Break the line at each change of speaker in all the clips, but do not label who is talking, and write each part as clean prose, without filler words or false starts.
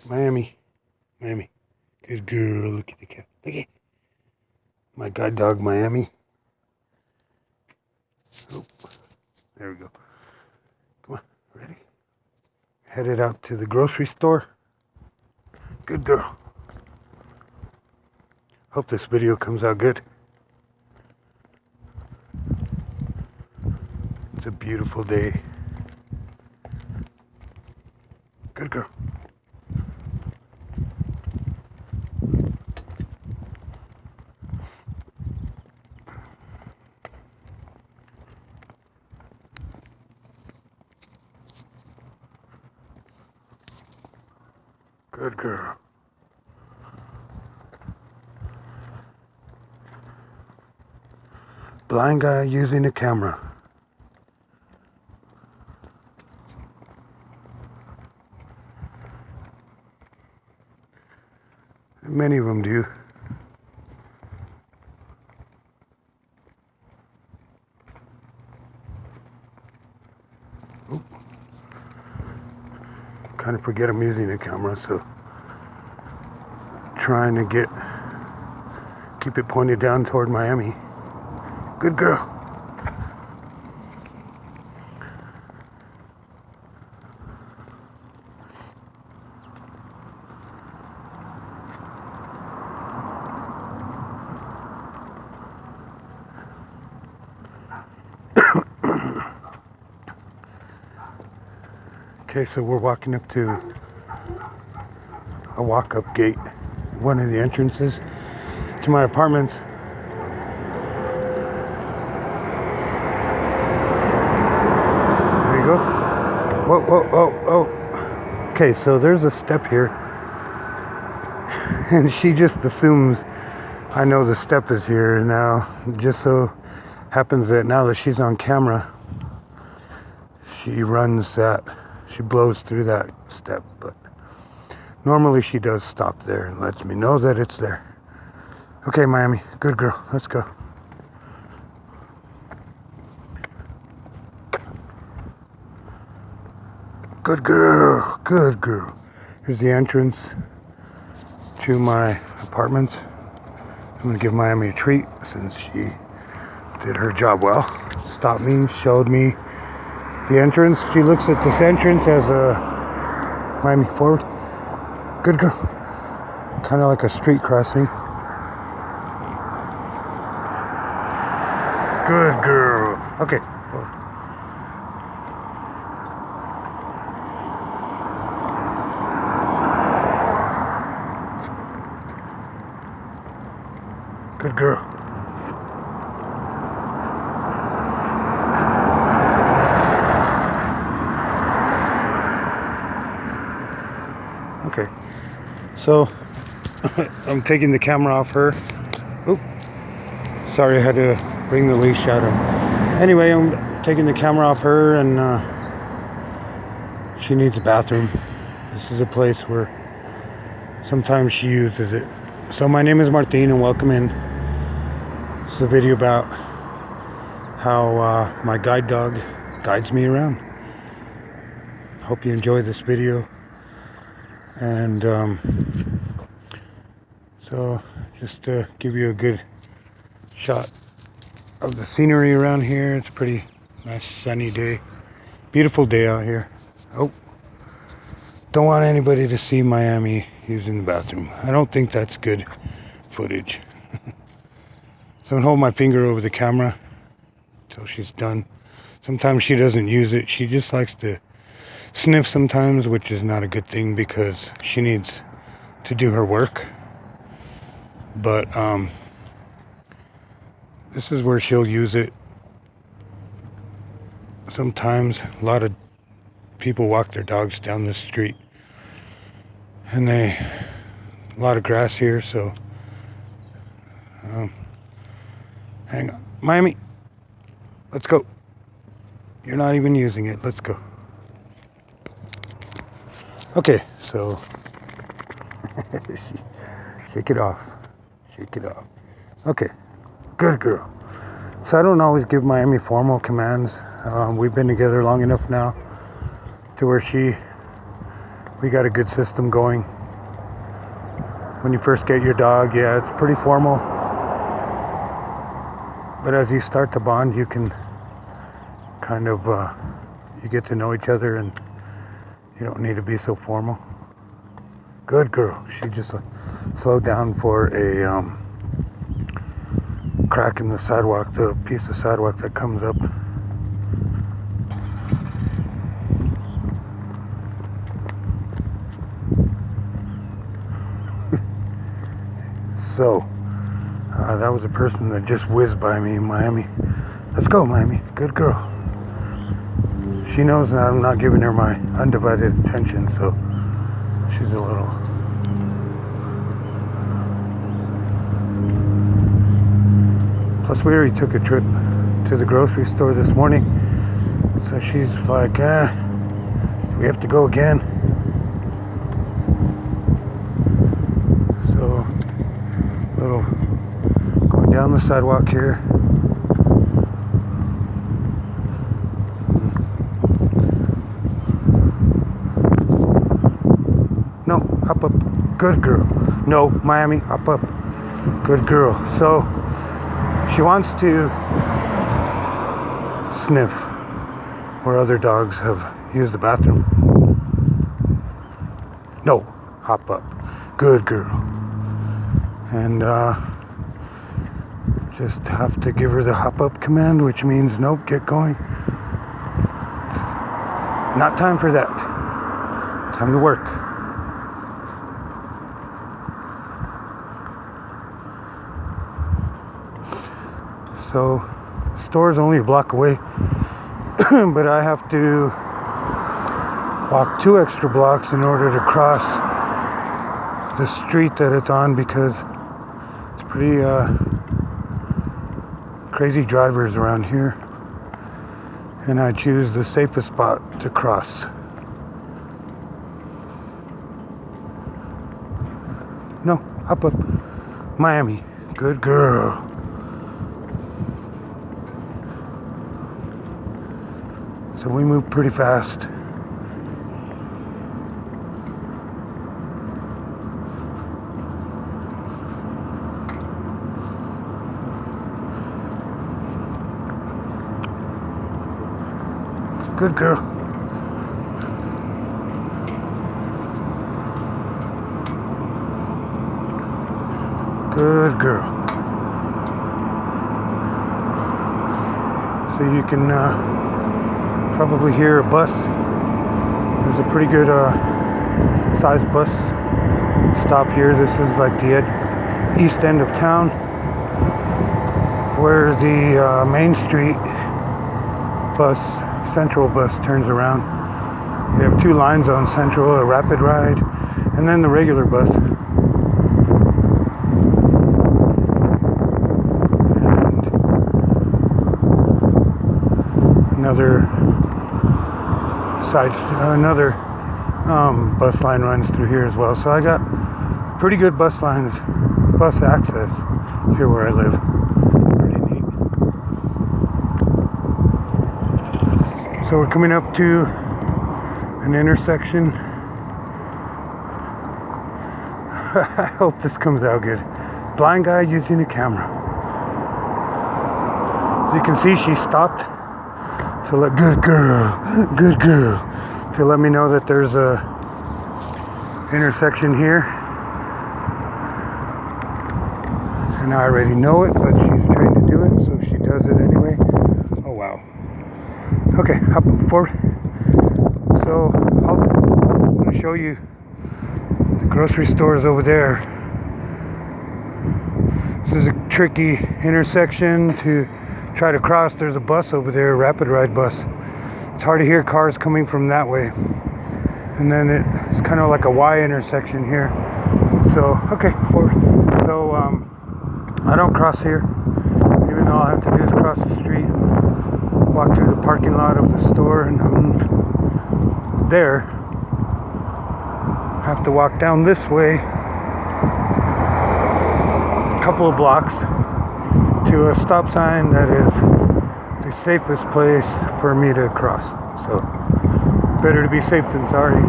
Miami. Miami. Good girl. Look at the cat. Look at my guide dog, Miami. Oh, there we go. Come on. Ready? Headed out to the grocery store. Good girl. Hope this video comes out good. It's a beautiful day. Good girl. Good girl. Blind guy using a camera. Many of them do. Kind of forget I'm using a camera, so trying to keep it pointed down toward Miami. Good girl. Okay, so we're walking up to a walk-up gate, one of the entrances to my apartments. There you go. Whoa, whoa, whoa, oh. Okay, so there's a step here, and she just assumes I know the step is here. Now, just so happens that now that she's on camera, she blows through that step, but normally she does stop there and lets me know that it's there. Okay, Miami, good girl, let's go. Good girl, good girl. Here's the entrance to my apartments. I'm gonna give Miami a treat since she did her job well. Stopped me, showed me the entrance. She looks at this entrance as a Miami forward. Good girl. Kind of like a street crossing. Good girl. Okay. Forward. Good girl. Okay, so I'm taking the camera off her. Oop, sorry, I had to bring the leash out. Anyway, I'm taking the camera off her, and she needs a bathroom. This is a place where sometimes she uses it. So my name is Martin, and welcome in. This is a video about how my guide dog guides me around. Hope you enjoy this video. And so just to give you a good shot of the scenery around here. It's a pretty nice sunny day, beautiful day out here. Oh, don't want anybody to see Miami using the bathroom. I don't think that's good footage. So I'm holding my finger over the camera until she's done. Sometimes she doesn't use it. She just likes to sniff sometimes, which is not a good thing because she needs to do her work. But this is where she'll use it. Sometimes a lot of people walk their dogs down the street, and a lot of grass here, so hang on, Miami, let's go. You're not even using it. Let's go. Okay, so shake it off. Shake it off. Okay, good girl. So I don't always give Miami formal commands. We've been together long enough now to where we We got a good system going. When you first get your dog, yeah, it's pretty formal. But as you start to bond, you can kind of, you get to know each other and you don't need to be so formal. Good girl. She just slowed down for a crack in the sidewalk, the piece of sidewalk that comes up. So, that was a person that just whizzed by me in Miami. Let's go, Miami. Good girl. She knows that I'm not giving her my undivided attention, so she's a little... Plus, we already took a trip to the grocery store this morning, so she's like, we have to go again. So, little going down the sidewalk here. No, hop up. Good girl. No, Miami, hop up. Good girl. So she wants to sniff where other dogs have used the bathroom. No, hop up. Good girl. And just have to give her the hop up command, which means nope, get going. Not time for that. Time to work. So, store's only a block away, but I have to walk 2 extra blocks in order to cross the street that it's on because it's pretty crazy drivers around here, and I choose the safest spot to cross. No, hop up. Miami, good girl. So we move pretty fast. Good girl. Good girl. So you can probably hear a bus. There's a pretty good sized bus stop here. This is like the east end of town where the Main Street bus, Central bus, turns around. We have 2 lines on Central, a rapid ride, and then the regular bus. And another bus line runs through here as well. So I got pretty good bus access here where I live. Pretty neat. So we're coming up to an intersection. I hope this comes out good. Blind guy using a camera. As you can see, she stopped to let good girl, to let me know that there's a intersection here. And I already know it, but she's trying to do it, so she does it anyway. Oh wow. Okay, hop forward. So I'm going to show you the grocery stores over there. This is a tricky intersection to try to cross. There's a bus over there, a rapid ride bus. It's hard to hear cars coming from that way. And then it's kind of like a Y intersection here. So, okay, forward. So, I don't cross here, even though all I have to do is cross the street and walk through the parking lot of the store, and I'm there. I have to walk down this way a couple of blocks to a stop sign that is the safest place for me to cross. So better to be safe than sorry.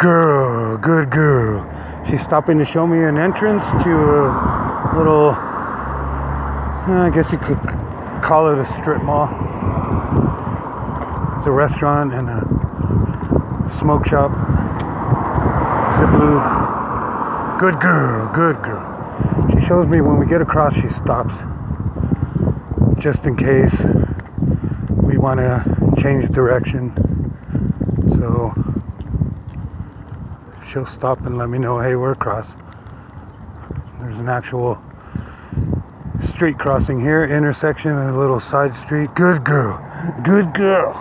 girl, good girl. She's stopping to show me an entrance to a little, I guess you could call it a strip mall. It's a restaurant and a smoke shop. Zip Lube. Good girl, good girl. She shows me when we get across, she stops. Just in case we want to change direction. So she'll stop and let me know, hey, we're across. There's an actual street crossing here, intersection and a little side street. Good girl, good girl.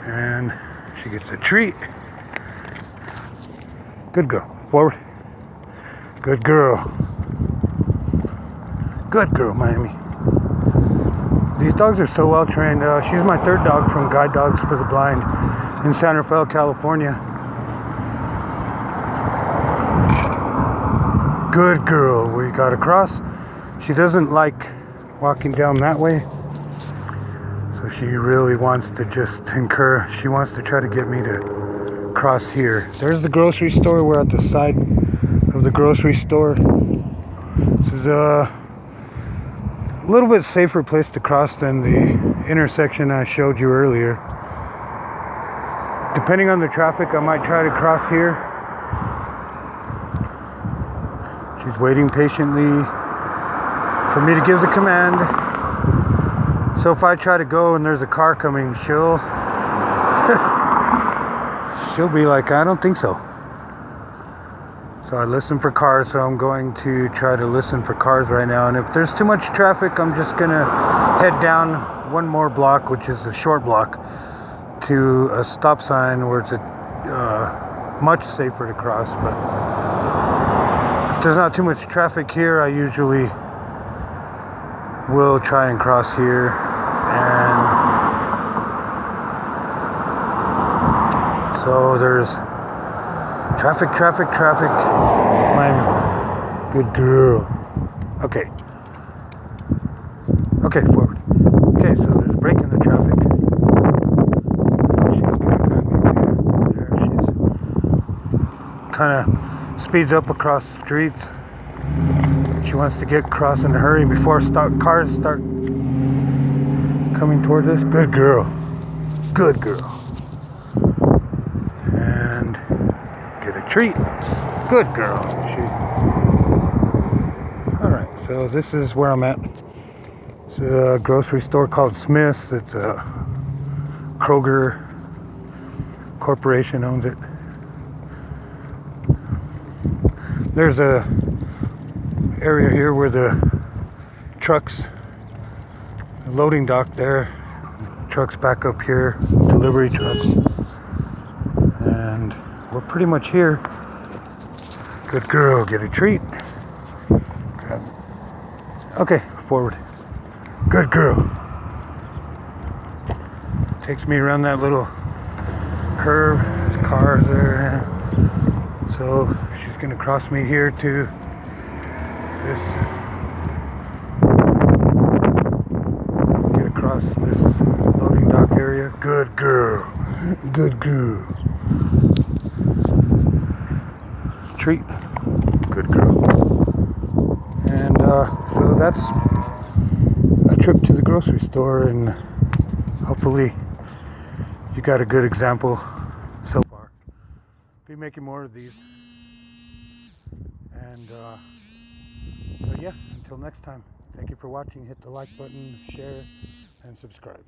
And she gets a treat. Good girl, forward. Good girl. Good girl, Miami. These dogs are so well trained. She's my third dog from Guide Dogs for the Blind in San Rafael, California. Good girl. We got across. She doesn't like walking down that way. So she really wants to just she wants to try to get me to cross here. There's the grocery store. We're at the side of the grocery store. This is a little bit safer place to cross than the intersection I showed you earlier. Depending on the traffic, I might try to cross here. She's waiting patiently for me to give the command. So if I try to go and there's a car coming, she'll be like, I don't think so. So I listen for cars, so I'm going to try to listen for cars right now. And if there's too much traffic, I'm just gonna head down one more block, which is a short block, to a stop sign where it's much safer to cross. But if there's not too much traffic here, I usually will try and cross here. And so there's traffic. Miami. Good girl. Okay, forward. Okay, so there's a break in the traffic. She's gonna guide me to there. She's kind of speeds up across the streets. She wants to get across in a hurry before cars start coming toward us. Good girl. Good girl. And get a treat. Good girl. Alright, so this is where I'm at. It's a grocery store called Smith's. It's a Kroger Corporation owns it. There's a area here where the trucks, the loading dock there, trucks back up here, delivery trucks. And we're pretty much here. Good girl, get a treat. Okay, forward. Good girl. Takes me around that little curve. There's cars there. So she's gonna cross me here to this. Get across this loading dock area. Good girl. Good girl. Treat. Good girl. And so that's a trip to the grocery store, and hopefully you got a good example so far. Be making more of these. And so yeah, until next time, thank you for watching. Hit the like button, share, and subscribe.